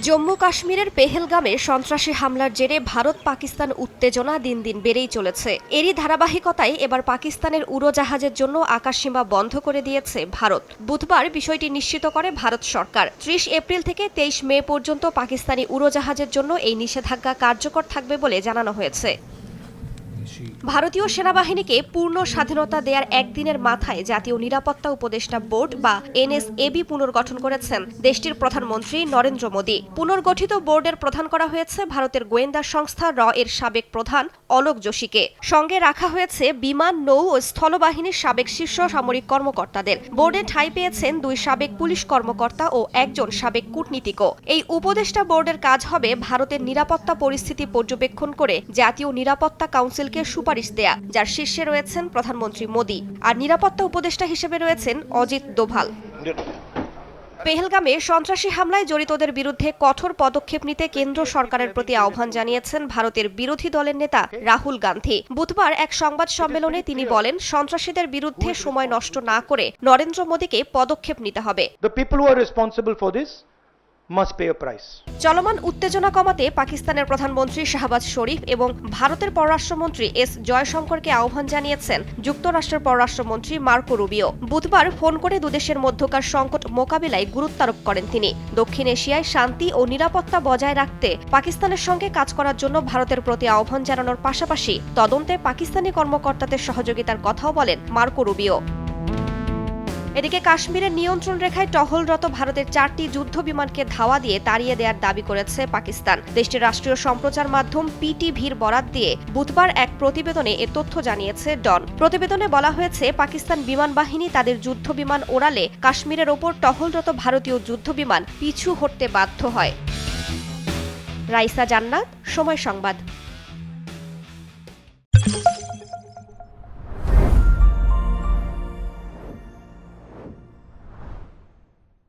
জম্মু কাশ্মীরের পেহেলগামে সন্ত্রাসী হামলার জেরে ভারত পাকিস্তান উত্তেজনা দিন দিন বেড়েই চলেছে। এরই ধারাবাহিকতায় এবার পাকিস্তানের উড়োজাহাজের জন্য আকাশসীমা বন্ধ করে দিয়েছে ভারত। বুধবার বিষয়টি নিশ্চিত করে ভারত সরকার। ৩০ এপ্রিল থেকে ২৩ মে পর্যন্ত পাকিস্তানি উড়োজাহাজের জন্য এই নিষেধাজ্ঞা কার্যকর থাকবে বলে জানানো হয়েছে। ভারতীয় সেনাবাহিনীকে পূর্ণ স্বাধীনতা দেওয়ার একদিনের মাথায় জাতীয় নিরাপত্তা উপদেষ্টা বোর্ড বা এনএসএবি পুনর্গঠন করেছেন দেশটির প্রধানমন্ত্রী নরেন্দ্র মোদী। পুনর্গঠিত বোর্ডের প্রধান করা হয়েছে ভারতের গোয়েন্দা সংস্থা এর সাবেক প্রধান অলোক যোশীকে। সঙ্গে রাখা হয়েছে বিমান, নৌ ও স্থলবাহিনীর সাবেক শীর্ষ সামরিক কর্মকর্তাদের। বোর্ডে ঠাঁই পেয়েছেন ২ সাবেক পুলিশ কর্মকর্তা ও একজন সাবেক কূটনীতিকও। এই উপদেষ্টা বোর্ডের কাজ হবে ভারতের নিরাপত্তা পরিস্থিতি পর্যবেক্ষণ করে জাতীয় নিরাপত্তা কাউন্সিলকে সুপারিশ দেয়া, যার শীর্ষে রয়েছেন প্রধানমন্ত্রী মোদী। আর নিরাপত্তা উপদেষ্টা হিসেবে রয়েছেন অজিত দোভাল। পেহেলগামে সন্ত্রাসী হামলায় জড়িতদের বিরুদ্ধে কঠোর পদক্ষেপ নিতে কেন্দ্র সরকারের প্রতি আহ্বান জানিয়েছেন ভারতের বিরোধী দলের নেতা রাহুল গান্ধী। বুধবার এক সংবাদ সম্মেলনে তিনি বলেন, সন্ত্রাসীদের বিরুদ্ধে সময় নষ্ট না করে নরেন্দ্র মোদীকে পদক্ষেপ নিতে হবে। চলমান উত্তেজনা কমাতে পাকিস্তানের প্রধানমন্ত্রী শাহবাজ শরীফ এবং ভারতের পররাষ্ট্রমন্ত্রী এস জয়শঙ্করকে আহ্বান জানিয়েছেন যুক্তরাষ্ট্রের পররাষ্ট্রমন্ত্রী মার্কো রুবিও। বুধবার ফোন করে দুদেশের মধ্যকার সংকট মোকাবিলায় গুরুত্বারোপ করেন তিনি। দক্ষিণ এশিয়ায় শান্তি ও নিরাপত্তা বজায় রাখতে পাকিস্তানের সঙ্গে কাজ করার জন্য ভারতের প্রতি আহ্বান জানানোর পাশাপাশি তদন্তে পাকিস্তানি কর্মকর্তাদের সহযোগিতার কথাও বলেন মার্কো রুবিও। এদিকে কাশ্মীরের নিয়ন্ত্রণ রেখায় টহলরত ভারতের 4টি যুদ্ধ বিমানকে ধাওয়া দিয়ে তাড়িয়ে দেওয়ার দাবি করেছে পাকিস্তান। দেশটির রাষ্ট্রীয় সম্প্রচার মাধ্যম পিটিভির বরাত দিয়ে বুধবার এক প্রতিবেদনে এ তথ্য জানিয়েছে ডন। প্রতিবেদনে বলা হয়েছে, পাকিস্তান বিমান বাহিনী তাদের যুদ্ধ বিমান ওড়ালে কাশ্মীরের ওপর টহলরত ভারতীয় যুদ্ধ বিমান পিছু হটতে বাধ্য হয়। রাইসা জান্নাত, সময় সংবাদ।